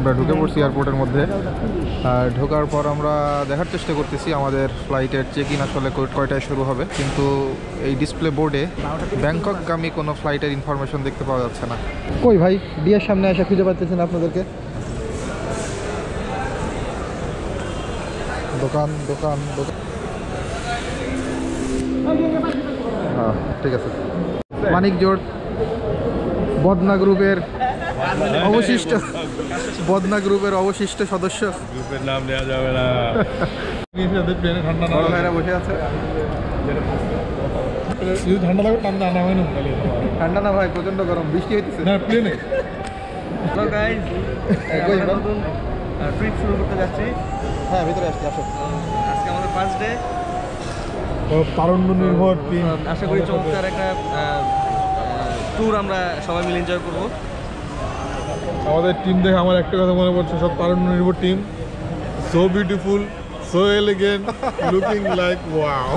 আমরা ঢুকে পড়ছি এয়ারপোর্টের মধ্যে। আর ঢোকার পর আমরা দেখার চেষ্টা করতেছি আমাদের ফ্লাইটের চেক ইন আসলে কয়টায় শুরু হবে, কিন্তু এই ডিসপ্লে বোর্ডে ব্যাংককগামী কোনো ফ্লাইটের ইনফরমেশন দেখতে পাওয়া যাচ্ছে না। কই ভাই, বিয়ের সামনে এসে খুঁজে পাচ্ছেন আপনাদেরকে? দোকান দোকান দোকান, হ্যাঁ ঠিক আছে। মানিক জোট বদনা গ্রুপের অবশিষ্ট সদস্য। গ্রুপের নাম নেওয়া যাবে না। বড় ভাইরা বসে আছে। ঠান্ডা লাগবে, ঠান্ডা না ভাই, প্রচন্ড গরম, বৃষ্টি হইতেছে। হ্যালো গাইস, নতুন ট্রিপ শুরু করতে যাচ্ছি। হ্যাঁ ভিতরে আসছি, আসো। আজকে আমাদের ফার্স্ট ডে। তারুণ্য নির্ভর টিম, আশা করি চমৎকার একটা ট্যুর আমরা সবাই মিলে এনজয় করবো। আমাদের টিম দেখে আমার একটা কথা মনে পড়ছে, সব তারুণ্য নির্ভর team. So beautiful, so elegant, looking like wow.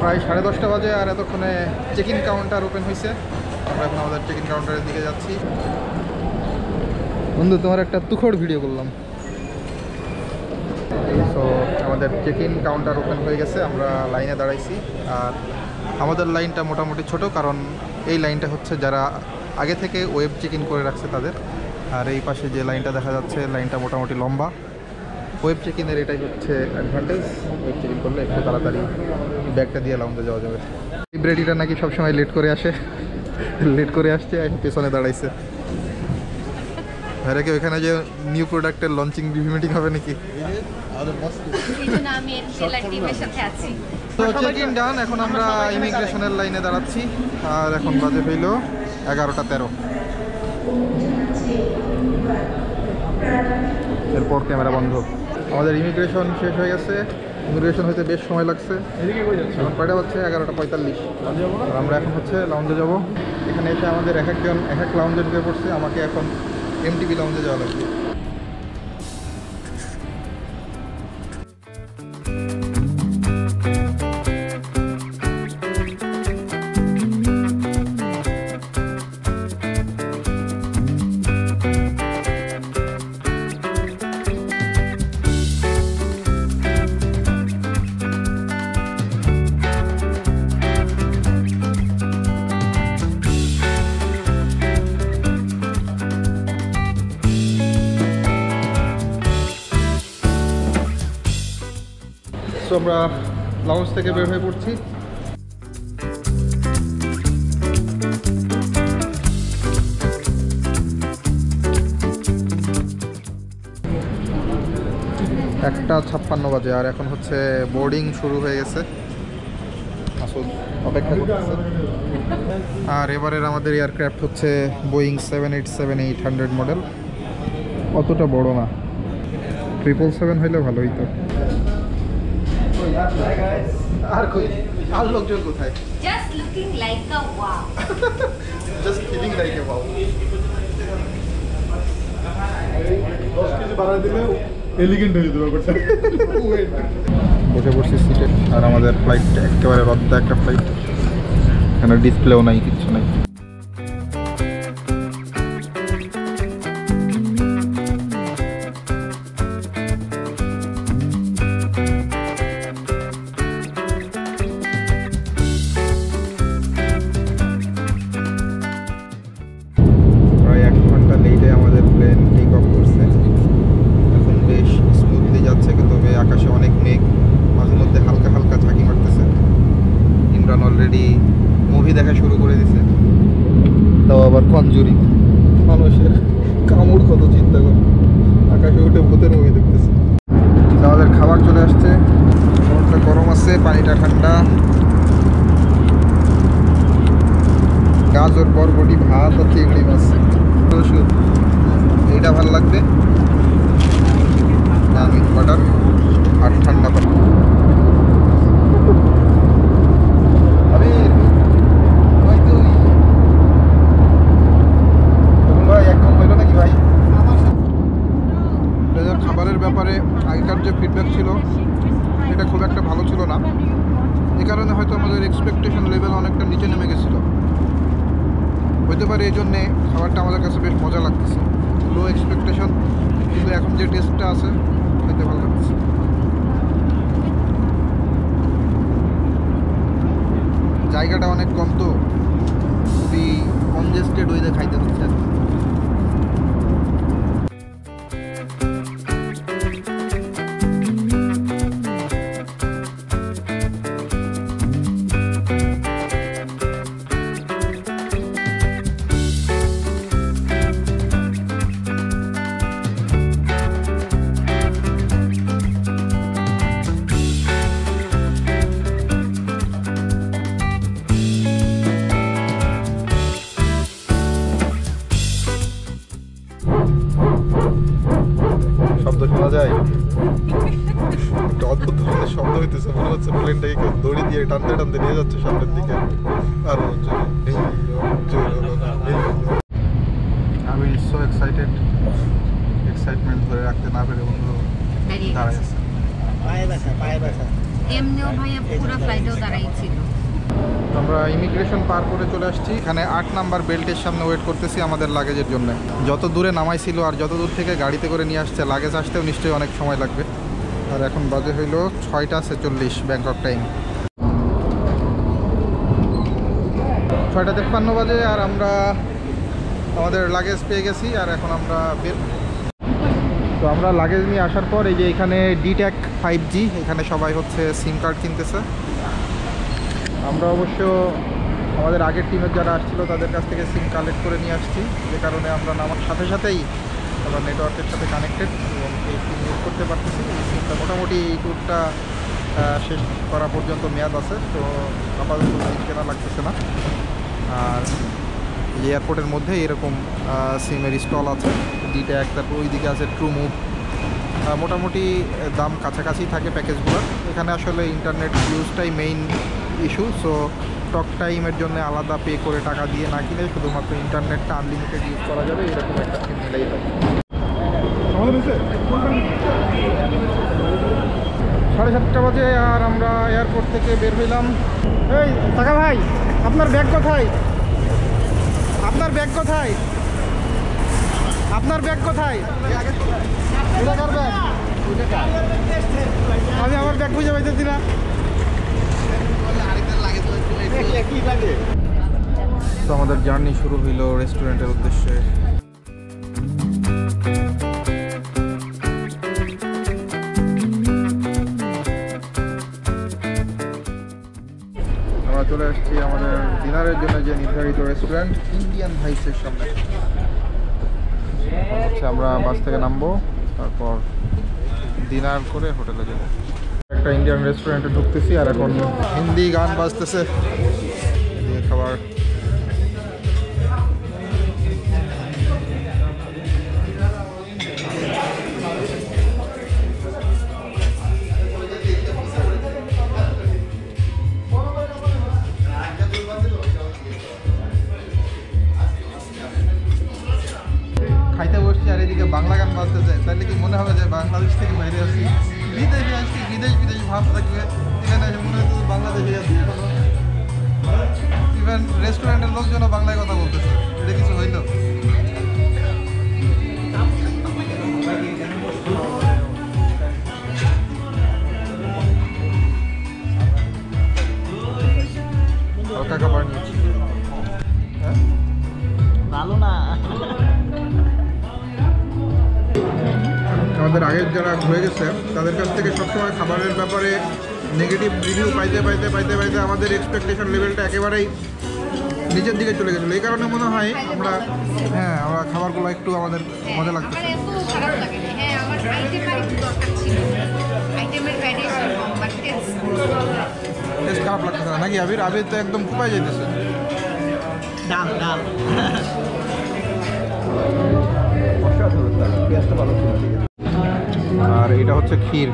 প্রায় 10:30 বাজে, আর এতক্ষণে চেক ইন কাউন্টার ওপেন হয়েছে। আমরা এখন আমাদের চেক ইন কাউন্টারের দিকে যাচ্ছি। বন্ধু, তোমার একটা তুখোড় ভিডিও করলাম। সো আমাদের চেক ইন কাউন্টার ওপেন হয়ে গেছে, আমরা লাইনে দাঁড়াইছি। আর আমাদের লাইনটা মোটামুটি ছোট, কারণ এই লাইনটা হচ্ছে যারা আগে থেকে ওয়েব চেক ইন করে রাখছে তাদের। আর এই পাশে যে লাইনটা দেখা যাচ্ছে, লাইনটা মোটামুটি লম্বা। ওয়েব চেক ইনের এটাই হচ্ছে অ্যাডভান্টেজ, ওয়েব চেক ইন করলে একটু তাড়াতাড়ি ব্যাগটা দিয়ে লাউঞ্জে যাওয়া যাবে। লাইব্রেরিটা নাকি সবসময় লেট করে আসে, লেট করে আসছে, পেছনে দাঁড়াইছে। ভাইরা কি ওইখানে যে নিউ প্রোডাক্টের লঞ্চিং রিভিউ মিটিং হবে নাকি? তো চেক ইন ডান, এখন আমরা ইমিগ্রেশনের লাইনে দাঁড়াচ্ছি। আর এখন বাজে হইল 11:13। এরপর ক্যামেরা বন্ধ। আমাদের ইমিগ্রেশন শেষ হয়ে গেছে। ইমিগ্রেশন হইতে বেশ সময় লাগছে। এখন কয়টা হচ্ছে? 11:45। আর আমরা এখন হচ্ছে লাউঞ্জে যাব। এখানে এসে আমাদের এক একজন এক এক লাউঞ্জে ঢুকে পড়ছে। আমাকে এখন এমটিভি লাউঞ্জে যাওয়া লাগবে। তো আমরা লাউঞ্জ থেকে বের হয়ে পড়ছি। একটা 56 বাজে, আর এখন হচ্ছে বোর্ডিং শুরু হয়ে গেছে। আসল অপেক্ষা করতেছে। আর এবারের আমাদের এয়ারক্রাফট হচ্ছে বোয়িং 787-800 মডেল। অতটা বড় না, 777 হইলে ভালো হইতো। আর কই আর লোকজন কোথায়? Just looking like a wow. Just feeling like a wow. 10 KG বাড়ায় দিলে এলিগেন্ট হয়ে যেত ব্যাপারটা। বসে পড়ছি সিটে। আর আমাদের ফ্লাইট একেবারে রদ্দা একটা ফ্লাইট, এখানে ডিসপ্লেও নাই, কিচ্ছু নাই। প্রায় 1 ঘন্টা লেটে আমাদের প্লেন টেক অফ করছে। এখন বেশ স্মুথলি যাচ্ছে, কিন্তু আকাশে অনেক মেঘ, মাঝে মধ্যে হালকা হালকা ঝাঁকি মারতেছে। ইমরান অলরেডি মুভি দেখা শুরু করে দিছে, তাও আবার কনজুরিং। মানুষের কামড় কত চিন্তা কর, আকাশে উঠে ভূতের মুভি দেখতেছে। আমাদের খাবার চলে আসছে, খাবারটা গরম আছে, পানিটা ঠান্ডা। গাজর, বরবটি, ভাত আর চিংড়ি মাছ। এইটা ভালো লাগবে, নান বাটার আর ঠান্ডা পানি। ভাই একদম হইল নাকি ভাই? খাবারের ব্যাপারে আগেকার যে ফিডব্যাক ছিল আমাদের এক্সপেকটেশন লেভেল অনেকটা নিচে নেমে গেছিলো, হতে পারে এই জন্যে খাবারটা আমাদের কাছে বেশ মজা লাগতেছে। লো এক্সপেকটেশন, কিন্তু এখন যে টেস্টটা আছে খেতে ভালো লাগতেছে। জায়গাটা অনেক কম তো খুবই কনজেস্টেড ওয়েতে খাইতে হচ্ছে। শব্দ শোনা যায়, একটা অদ্ভুত ধরনের শব্দ হইতেছে, মনে হচ্ছে প্লেনটাকে কেউ দড়ি দিয়ে টানতে টানতে নিয়ে যাচ্ছে সামনের দিকে। আরো আমি সো এক্সাইটেড, এক্সাইটমেন্ট ধরে রাখতে না পেরে বন্ধু দাঁড়ায় আছে। এমনিও ভাইয়া পুরো ফ্লাইটেও দাঁড়াই ছিল। আমরা ইমিগ্রেশন পার করে চলে আসছি, এখানে 8 নাম্বার বেল্টের সামনে ওয়েট করতেছি আমাদের লাগেজের জন্য। যত দূরে নামাইছিল আর যত দূর থেকে গাড়িতে করে নিয়ে আসছে, লাগেজ আসতেও নিশ্চয়ই অনেক সময় লাগবে। আর এখন বাজে হইল 6:46 ব্যাংকক টাইম, 6:53 বাজে। আর আমরা আমাদের লাগেজ পেয়ে গেছি, আর এখন আমরা বের। তো আমরা লাগেজ নিয়ে আসার পর এই যে এখানে ডিট্যাক 5G, এখানে সবাই হচ্ছে সিম কার্ড কিনতেছে। আমরা অবশ্য আমাদের আগের টিমের যারা আসছিল তাদের কাছ থেকে সিম কালেক্ট করে নিয়ে আসছি, যে কারণে আমরা নামার সাথে সাথেই আমরা নেটওয়ার্কের সাথে কানেক্টেড এবং এই সিম ইউজ করতে পারতেছি। এই সিমটা মোটামুটি এই ট্যুরটা শেষ করা পর্যন্ত মেয়াদ আছে, তো আপাতত সিম কেনা লাগতেছে না। আর এই এয়ারপোর্টের মধ্যে এরকম সিমের স্টল আছে, ডিট্যাক, তারপর ওইদিকে আছে ট্রুমুভ। মোটামুটি দাম কাছাকাছি থাকে প্যাকেজগুলোর। এখানে আসলে ইন্টারনেট ইউজটাই মেইন ইস্যু, সো টক টাইমের জন্য আলাদা পে করে টাকা দিয়ে না কিনে শুধুমাত্র ইন্টারনেটটা আনলিমিটেড ইউজ করা যাবে, এরকম একটা সিম নিলেই হয়। 7:30 বাজে আর আমরা এয়ারপোর্ট থেকে বের হইলাম। এই টাকা ভাই, আপনার ব্যাগ কোথায়? আপনার ব্যাগ কোথায়? আপনার ব্যাগ কোথায়? কোথাকার ব্যাগ? আমি আমার ব্যাগ খুঁজে পাইতেছি না। তো আমাদের জার্নি শুরু হইল রেস্টুরেন্টের উদ্দেশ্যে। আমরা চলে আসছি আমাদের ডিনারের জন্য যে নির্ধারিত রেস্টুরেন্ট ইন্ডিয়ান ভাইসের সামনে। হচ্ছে আমরা বাস থেকে নামবো, তারপর ডিনার করে হোটেলে যাবো। একটা ইন্ডিয়ান রেস্টুরেন্টে ঢুকতেছি আর এখন হিন্দি গান বাজতেছে, এদিকে খাবার। খাইতে বসছি আর এদিকে বাংলা গান বাজতেছে, তাহলে কি মনে হবে যে বাংলাদেশ থেকে বাইরে আসছি, বিদেশে আসছি, বিদেশ ভাব থাকবে। এখানে এসে মনে হচ্ছে বাংলাদেশে আসছি। ইভেন রেস্টুরেন্টের লোকজনও বাংলায় কথা বলতেছে, এটা কিছু হইল? হালকা খাবার নিয়েছি, হ্যাঁ ভালো না। আমাদের আগের যারা হয়ে গেছে তাদের কাছ থেকে সবসময় খাবারের ব্যাপারে নেগেটিভ রিভিউ পাইতে আমাদের এক্সপেকটেশন লেভেলটা একেবারেই নিচের দিকে চলে গেছিলো। এই কারণে মনে হয় আমরা খাবারগুলো একটু আমাদের মজা লাগছে। আমার এত খারাপ লাগে না। হ্যাঁ, আমার আইটেম আর একটু দরকার ছিল, আইটেমের ভ্যারিয়েশন কম, বাট টেস্ট খারাপ লাগতেছে না নাকি? আবির তো একদম কুপাই যাইতেছে। ডাল আর এটা হচ্ছে ক্ষীর।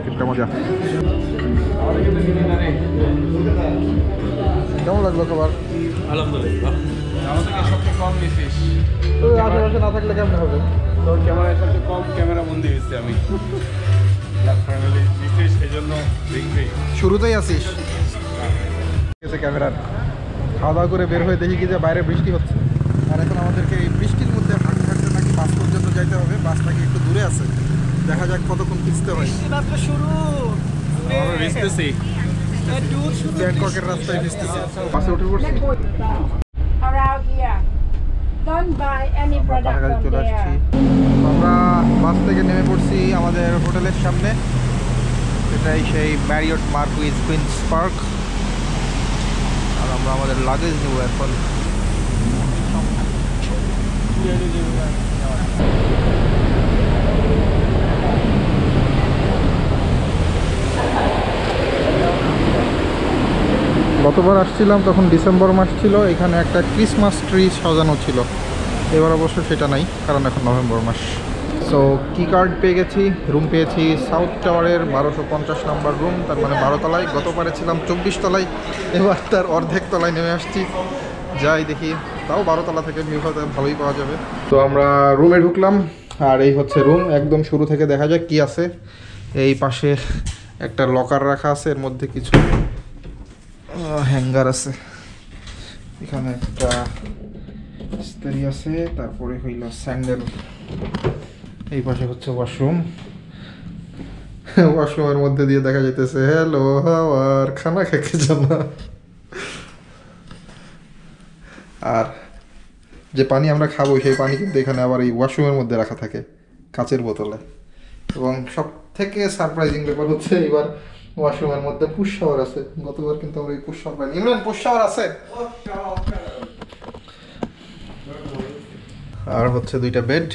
ক্ষীরটা মজা। কেমন লাগলো খাবার? আলহামদুলিল্লাহ। আশেপাশে না থাকলে কেমন হবে? তোর ক্যামেরার সাথে কম ক্যামেরা বন্দি হয়েছে আমি ফ্যামিলি বিশেষ এই জন্য দেখবি শুরুতেই আসিস ক্যামেরার খাওয়া দাওয়া করে বের হয়ে দেখি কি যে বাইরে বৃষ্টি হচ্ছে আর এখন আমাদেরকে এই বৃষ্টির মধ্যে হাঁটতে হাঁটতে নাকি বাস পর্যন্ত যাইতে হবে বাস নাকি একটু দূরে আছে দেখা যাক কতক্ষণ ভিজতে হয় আমরা ভিজতেছি ব্যাংককের রাস্তায় ভিজতেছি বাসে উঠে পড়ছি Around here. Don't buy any product কাছাকাছি from চলে আসছি there. আমরা বাস থেকে নেমে পড়ছি আমাদের হোটেলের সামনে এটাই সেই ম্যারিয়ট মার্কুইজ কুইন্স পার্ক আর আমরা আমাদের লাগেজ নেব এখন গতবার আসছিলাম তখন ডিসেম্বর মাস ছিল এখানে একটা ক্রিসমাস ট্রি সাজানো ছিল এবার অবশ্য সেটা নাই কারণ এখন নভেম্বর মাস সো কি কার্ড পেয়ে গেছি রুম পেয়েছি সাউথ টাওয়ারের 1250 নম্বর রুম তার মানে 12 তলায় গতবারে ছিলাম 24 তলায় এবার তার অর্ধেক তলায় নেমে আসছি যাই দেখি তাও 12 তলা থেকে ভিউ ভালোই পাওয়া যাবে তো আমরা রুমে ঢুকলাম আর এই হচ্ছে রুম একদম শুরু থেকে দেখা যাক কি আছে এই পাশে একটা লকার রাখা আছে এর মধ্যে কিছু হ্যাঙ্গার আছে এখানে একটা ইস্ত্রি আছে তারপরে হইল স্যান্ডেল এই পাশে হচ্ছে ওয়াশরুম ওয়াশরুমের মধ্যে দিয়ে দেখা যাইতেছে হ্যালো হাওয়ার খানা খেকে জানা আর যে পানি আমরা খাবো সেই পানি কিন্তু এখানে আবার এই ওয়াশরুমের মধ্যে রাখা থাকে কাচের বোতলে এবং সব থেকে সারপ্রাইজিং ব্যাপার হচ্ছে এবার ওয়াশরুমের মধ্যে পুশ শাওয়ার আছে গতবার কিন্তু আমরা এই পুশ শাওয়ার পাইনি ইমরান পুশ শাওয়ার আছে আর হচ্ছে দুইটা বেড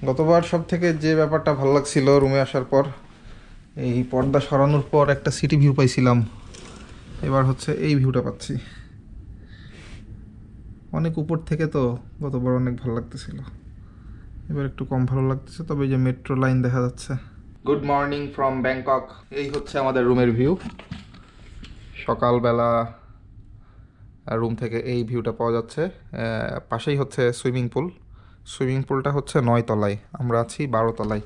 গতবার সব থেকে যে ব্যাপারটা ভালো লাগছিল রুমে আসার পর এই পর্দা সরানোর পর একটা সিটি ভিউ পাইছিলাম এবার হচ্ছে এই ভিউটা পাচ্ছি অনেক উপর থেকে তো গতবার অনেক ভালো লাগতেছিল এবার একটু কম ভালো লাগতেছে তবে এই যে মেট্রো লাইন দেখা যাচ্ছে গুড মর্নিং ফ্রম ব্যাংকক এই হচ্ছে আমাদের রুমের ভিউ সকালবেলা রুম থেকে এই ভিউটা পাওয়া যাচ্ছে পাশেই হচ্ছে সুইমিং পুলটা হচ্ছে 9 তলায় আমরা আছি 12 তলায়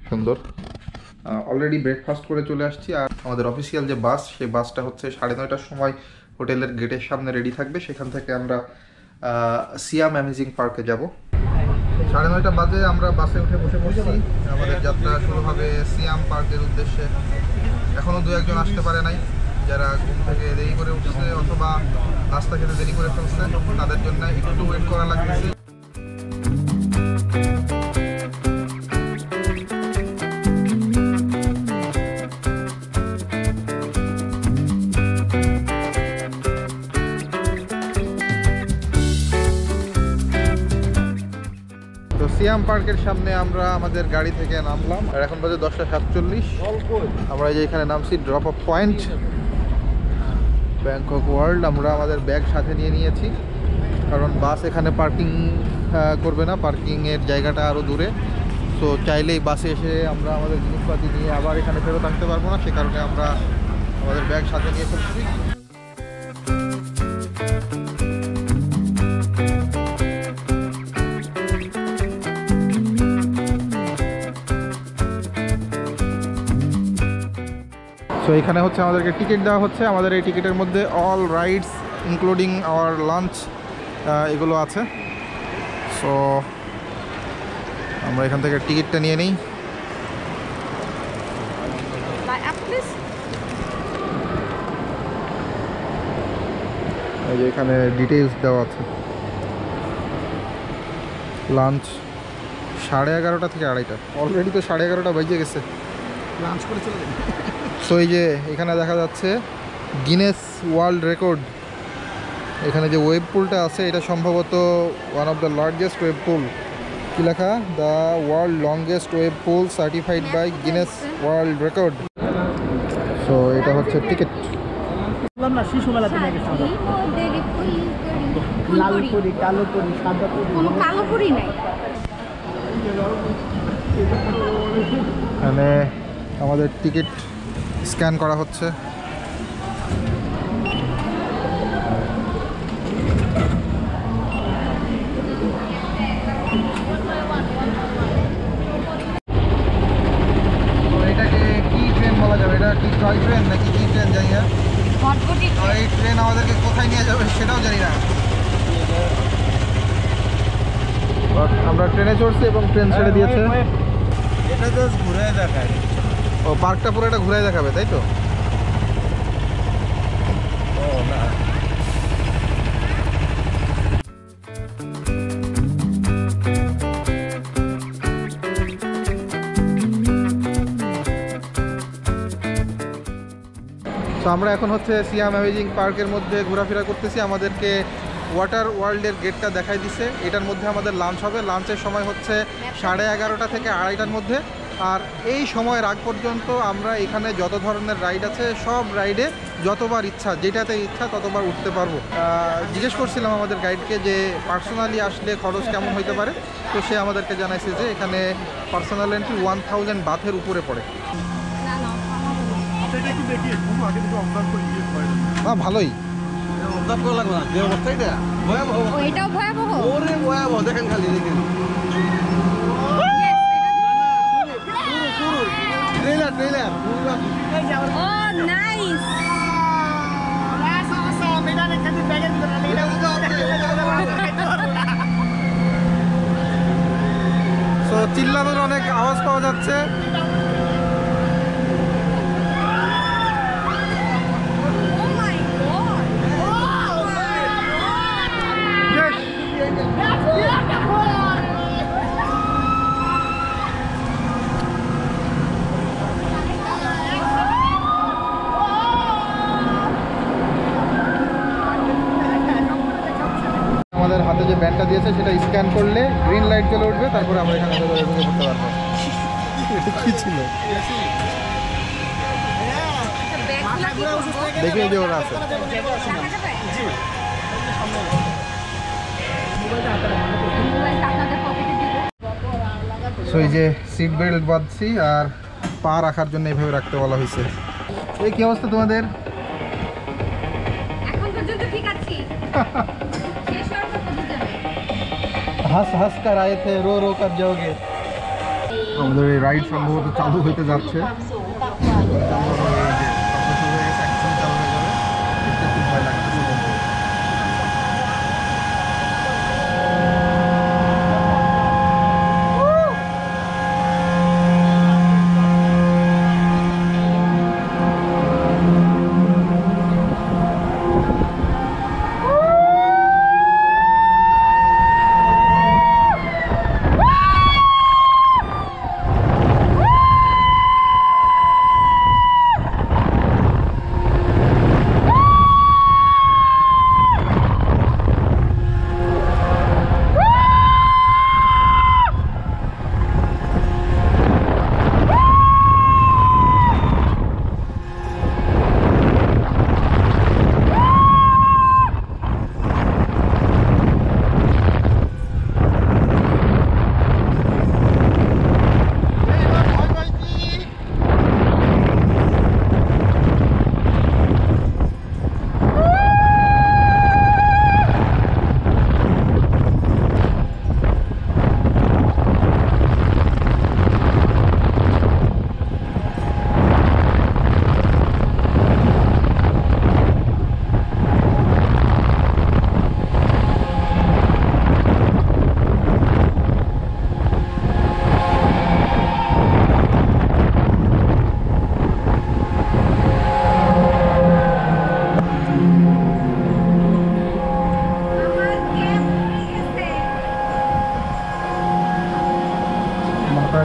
সুন্দর অলরেডি ব্রেকফাস্ট করে চলে আসছি আর আমাদের অফিসিয়াল যে বাস সেই বাসটা হচ্ছে 9:30টার সময় হোটেলের গেটের সামনে রেডি থাকবে সেখান থেকে আমরা সিয়াম অ্যামেজিং পার্কে যাব 9:30 বাজে আমরা বাসে উঠে বসে পড়ছি আমাদের যাত্রা শুরু হবে সিয়াম পার্কের উদ্দেশ্যে এখনও 2-1 জন আসতে পারে নাই যারা ঘুম থেকে দেরি করে উঠছে অথবা নাস্তা খেতে দেরি করে ফেলছে তাদের জন্য একটু ওয়েট করা লাগতেছে সিয়াম পার্কের সামনে আমরা আমাদের গাড়ি থেকে নামলাম আর এখন বাজে 10:47 আমরা এই যে এখানে নামছি drop of point Bangkok world আমরা আমাদের ব্যাগ সাথে নিয়ে নিয়েছি কারণ বাস এখানে পার্কিং করবে না পার্কিংয়ের জায়গাটা আরও দূরে তো চাইলেই বাসে এসে আমরা আমাদের জিনিসপাতি নিয়ে আবার এখানে ফেরত আসতে পারবো না সে কারণে আমরা আমাদের ব্যাগ সাথে নিয়ে ফেলছি সো এখানে হচ্ছে আমাদেরকে টিকিট দেওয়া হচ্ছে আমাদের এই টিকিটের মধ্যে all rides including hour lunch এগুলো আছে সো আমরা এখান থেকে টিকিটটা নিয়ে নিই এই যে এখানে ডিটেইলস দেওয়া আছে লাঞ্চ 11:30 থেকে 2:30 অলরেডি তো 11:30 বেজে গেছে লাঞ্চ করে চলে যাবে সো এই যে এখানে দেখা যাচ্ছে গিনেস ওয়ার্ল্ড রেকর্ড এখানে যে ওয়েব পুলটা আছে এটা সম্ভবত one of the largest wave pool কি লেখা the world longest wave pool certified by Guinness world record so এটা হচ্ছে টিকিট না শিশু মেলাতে নিয়ে গেছে লাল পুরি কালো পুরি সাদা পুরি কোনো কালো পুরি নাই মানে আমাদের টিকিট স্ক্যান করা হচ্ছে আমরা ট্রেনে চড়ছি এবং ট্রেন ছেড়ে দিয়েছে। এটা জাস্ট ঘুরে দেখায়। ও পার্কটা পুরো এটা ঘুরে দেখাবে, তাই তো? ও না, তো আমরা এখন হচ্ছে সিয়াম অ্যামেজিং পার্কের মধ্যে ঘোরাফেরা করতেছি। আমাদেরকে ওয়াটার ওয়ার্ল্ডের গেটটা দেখাই দিছে। এটার মধ্যে আমাদের লাঞ্চ হবে। লাঞ্চের সময় হচ্ছে 11:30 থেকে 2:30টার মধ্যে। আর এই সময়ের আগ পর্যন্ত আমরা এখানে যত ধরনের রাইড আছে সব রাইডে যতবার ইচ্ছা, যেটাতে ইচ্ছা ততবার উঠতে পারবো। জিজ্ঞেস করছিলাম আমাদের গাইডকে যে পার্সোনালি আসলে খরচ কেমন হইতে পারে। তো সে আমাদেরকে জানাইছে যে এখানে পার্সোনাল এন্ট্রি 1000 বাথের উপরে পড়ে। ভালোই অবজার্ভ করা লাগবে না, যে অবস্থা এটা ভয়াবহ। ও এটাও ভয়াবহ। ওরে ভয়াবহ, দেখেন খালি দেখেন। ট্রেলার ট্রেলার ও নাইস। তো চিল্লানোর অনেক আওয়াজ পাওয়া যাচ্ছে। ও মাই গড। আমাদের হাতে যে ব্যান্ডটা দিয়েছে সেটা স্ক্যান করলে গ্রিন লাইট জ্বলে উঠবে, তারপরে আমরা এখানে ঢুকে পড়তে পারবো। এটা কি ছিল দেখি, যে ওরা আছে। সো এই যে সিট বেল্ট বাঁধছি আর পা রাখার জন্য এইভাবে রাখতে বলা হয়েছে। এই কি অবস্থা তোমাদের? এখন পর্যন্ত ঠিক আছি। শেষ হওয়ার পর বুঝে যাবে। हंस हंस कर आए थे, रो रो कर जाओगे। আমাদের এই রাইড সম্ভবত চালু হইতে যাচ্ছে। ভয় লাগতেছে।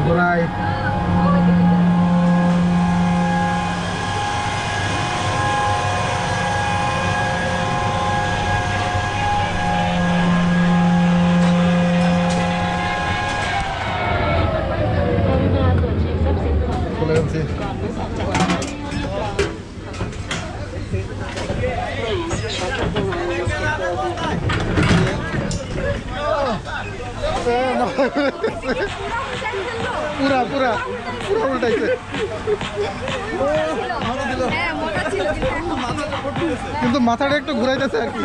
ঘোরায় চলে যাচ্ছি। পুরা পুরা পুরা উল্টাইছে, হ্যাঁ মজা ছিল কিন্তু মাথাটা একটু ঘুরাইতেছে আর কি।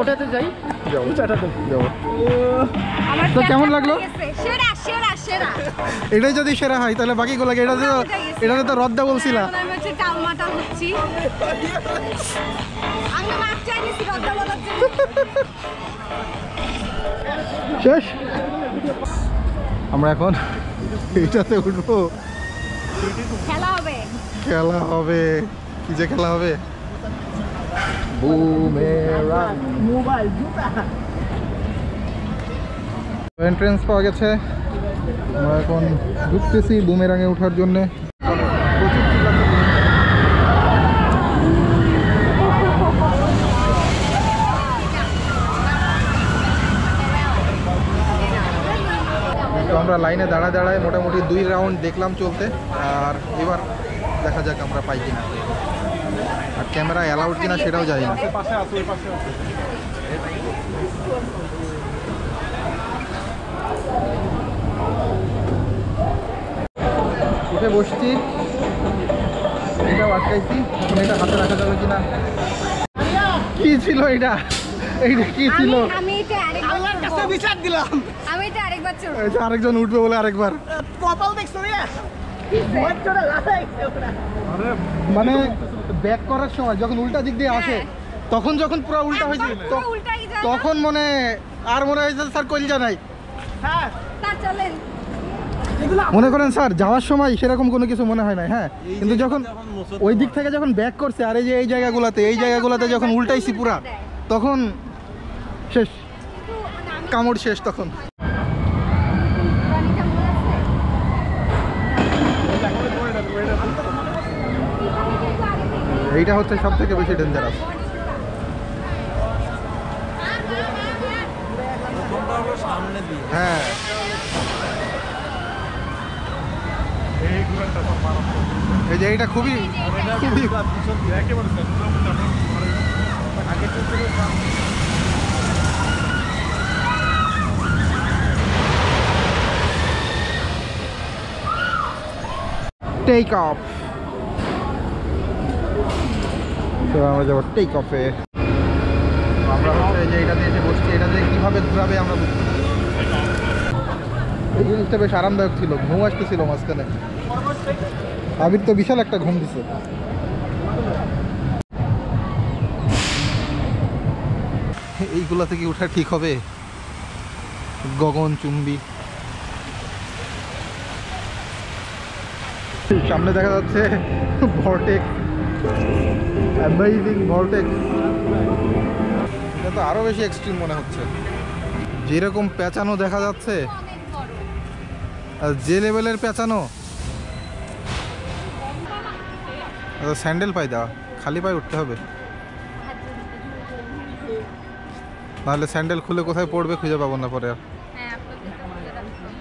ওটাতে যাই, যাবো ওটাতে যাবো। আমার তো কেমন লাগলো? সেরা সেরা সেরা। এটাই যদি সেরা হয় তাহলে বাকিগুলোকে এটাতে তো রদ্দা বলছিলা। আমি হচ্ছে টালমাটা হচ্ছি, আমি মাছ চাইছি রদ্দা বলার জন্য। শেষ। আমরা এখন এইটাতে উঠবো, খেলা হবে। খেলা হবে। কি যে খেলা হবে? বুমেরাং। মোবাইল জুতা এন্ট্রেন্স পাওয়া গেছে, আমরা এখন ঢুকতেছি বুমেরাঙে ওঠার জন্যে। প্রচুর চিল্লাচ্ছে। তো আমরা লাইনে দাঁড়ায় মোটামুটি 2 রাউন্ড দেখলাম চলতে, আর এবার দেখা যাক আমরা পাই কিনা, আর ক্যামেরা অ্যালাউড কিনা সেটাও জানি না। পাশে আছে, ওই পাশে আছে। উঠে বসছি, এটাও আটকাইছি, এখন এটা হাতে রাখা যাবে কিনা। কি ছিল এটা? এইটা কি ছিল? আমি এটা আরেকবার আল্লাহর কাছে বিচার দিলাম আমি এটা আরেকবার চড়বো। এই যে আরেকজন উঠবে বলে আরেকবার, কপাল দেখছো রে বড়টা লাগাইছে ওরা মানে ব্যাক করার সময় যখন উল্টা দিক দিয়ে আসে, তখন যখন পুরো উল্টা হয়েছে পুরো উল্টাই যায় না? তখন মনে আর মনে হয়েছে স্যার কলজা নাই। হ্যাঁ তা চলেন। মনে করেন স্যার যাওয়ার সময় সেরকম কোনো কিছু মনে হয় না, হ্যাঁ, কিন্তু যখন ওই দিক থেকে যখন ব্যাক করছে আর এই যে এই জায়গাগুলোতে যখন উল্টাইছি পুরা, তখন শেষ, কামড় শেষ তখন। রানীটা মনে আছে? এইটা হচ্ছে সব থেকে বেশি ডেঞ্জারাস। হ্যাঁ, এই যে এইটা খুবই খুবই টেক অফ। তো আমরা যাবো টেক অফে। আমরা হচ্ছে যে এটা দিয়ে এসে বসছি, এটা দিয়ে কীভাবে ঘুরাবে আমরা বুঝছি। এই জিনিসটা বেশ আরামদায়ক ছিল, ঘুম আসতেছিল মাঝখানে। আবির তো বিশাল একটা ঘুম দিছে। এইগুলা থেকে ওঠা ঠিক হবে? গগনচুম্বী। সামনে দেখা যাচ্ছে ভর্টেক্স, অ্যামেজিং ভর্টেক্স। এটা তো আরো বেশি এক্সট্রিম মনে হচ্ছে, যেরকম পেঁচানো দেখা যাচ্ছে অনেক বড়। আর যে লেভেলের পেঁচানো। স্যান্ডেল পায়ে দেওয়া, খালি পায়ে উঠতে হবে, নাহলে স্যান্ডেল খুলে কোথায় পড়বে খুঁজে পাবো না পরে আর। হ্যাঁ, আপনাদের তো মনে রাখতে হবে।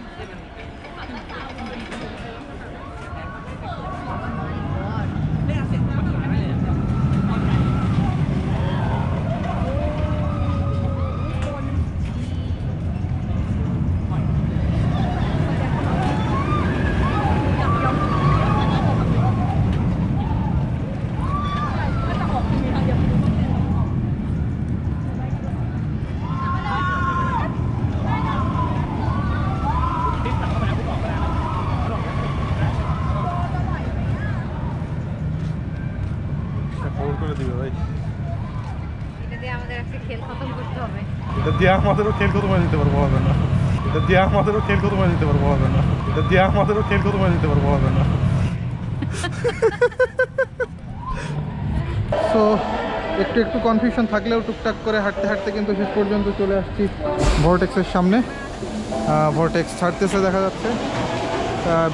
করে দিবে ভাই, এটা দিয়ে আমাদের একটা খেল খতম করতে হবে। এটা দিয়ে আমাদেরও খেল খতম হয়ে দিতে পারবো, হবে না। এটা দিয়ে আমাদেরও খেল খতম হয়ে দিতে পারবো, হবে না। এটা দিয়ে আমাদেরও খেল খতম হয়ে দিতে পারবো, হবে না। তো একটু একটু কনফিউশন থাকলেও টুকটাক করে হাঁটতে হাঁটতে কিন্তু শেষ পর্যন্ত চলে আসছি ভর্টেক্সের সামনে। ভর্টেক্স ছাড়তেছে দেখা যাচ্ছে,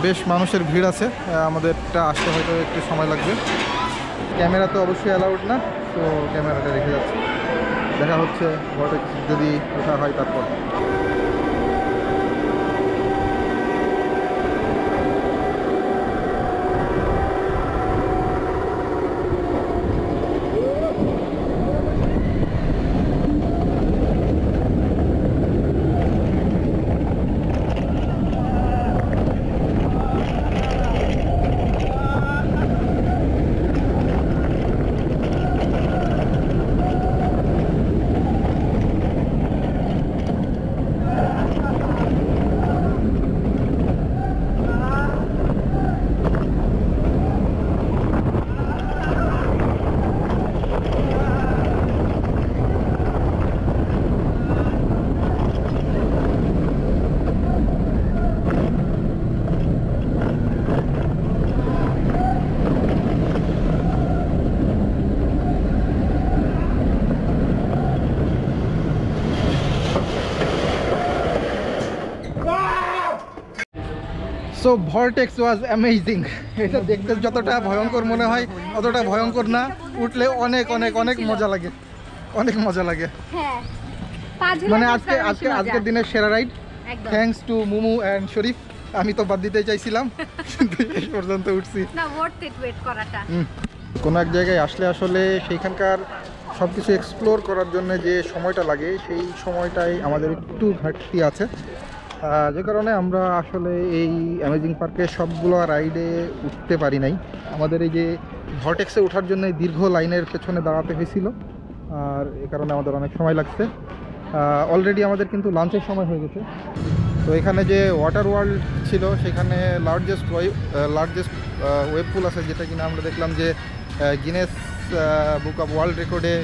বেশ মানুষের ভিড় আছে, আমাদেরটা আসতে হয়তো একটু সময় লাগবে। ক্যামেরা তো অবশ্যই অ্যালাউড না, তো ক্যামেরাটা রেখে যাচ্ছে। দেখা হচ্ছে ভর্টেক্স যদি ওঠা হয় তারপর। So vortex was amazing. এটা দেখতে যতটা ভয়ঙ্কর মনে হয় অতটা ভয়ঙ্কর না, উঠলে অনেক অনেক অনেক মজা লাগে, অনেক মজা লাগে। হ্যাঁ মানে আজকের দিনের সেরা ride. Thanks to Mumu and Sharif. আমি তো বাদ দিতে চাইছিলাম কিন্তু এই পর্যন্ত উঠছি। না ওয়ার্থ ইট ওয়েট করাটা। কোনো এক জায়গায় আসলে আসলে সেইখানকার সব কিছু এক্সপ্লোর করার জন্য যে সময়টা লাগে সেই সময়টাই আমাদের একটু ঘাটতি আছে, যে কারণে আমরা আসলে এই অ্যামেজিং পার্কে সবগুলো রাইডে উঠতে পারি নাই। আমাদের এই যে ভর্টেক্সে ওঠার জন্য দীর্ঘ লাইনের পেছনে দাঁড়াতে হয়েছিল, আর এ কারণে আমাদের অনেক সময় লাগছে। অলরেডি আমাদের কিন্তু লাঞ্চের সময় হয়ে গেছে। তো এখানে যে ওয়াটার ওয়ার্ল্ড ছিল সেখানে লার্জেস্ট ওয়েব পুল আছে, যেটা কিনা আমরা দেখলাম যে গিনেস বুক অফ ওয়ার্ল্ড রেকর্ডে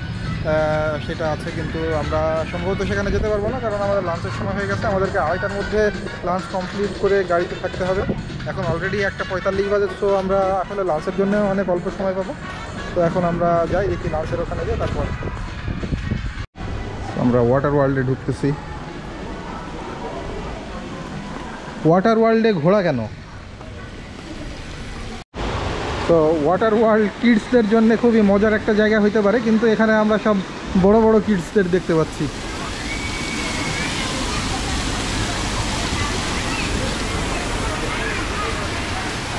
সেটা আছে, কিন্তু আমরা সম্ভবত সেখানে যেতে পারবো না, কারণ আমাদের লাঞ্চের সময় হয়ে গেছে। আমাদেরকে 2:30টার মধ্যে লাঞ্চ কমপ্লিট করে গাড়িতে থাকতে হবে। এখন অলরেডি 1:45 বাজে, তো আমরা আসলে লাঞ্চের জন্য অনেক অল্প সময় পাবো। তো এখন আমরা যাই, দেখি লাঞ্চের ওখানে যাই, তারপর আমরা ওয়াটার ওয়ার্ল্ডে ঢুকতেছি। ওয়াটার ওয়ার্ল্ডে ঘোড়া কেন? তো ওয়াটার ওয়ার্ল্ড কিডসদের জন্য খুবই মজার একটা জায়গা হইতে পারে, কিন্তু এখানে আমরা সব বড় বড় কিডসদের দেখতে পাচ্ছি।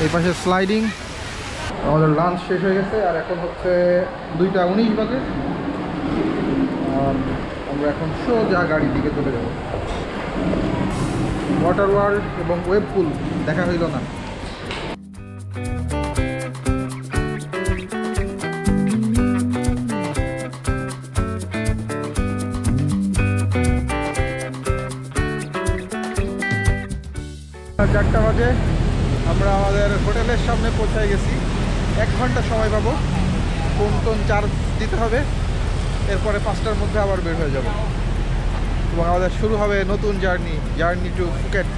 এই পাশে স্লাইডিং। আমাদের লাঞ্চ শেষ হয়ে গেছে আর এখন হচ্ছে 2:19 বাজে, আর আমরা এখন সোজা গাড়ির দিকে চলে যাব। ওয়াটার ওয়ার্ল্ড এবং ওয়েব পুল দেখা হইল না। চারটা বাজে আমরা আমাদের হোটেলের সামনে পৌঁছে গেছি। 1 ঘন্টা সময় পাবো, ফোন টোন চার্জ দিতে হবে, এরপরে 5টার মধ্যে আবার বের হয়ে যাব এবং আমাদের শুরু হবে নতুন জার্নি টু ফুকেট।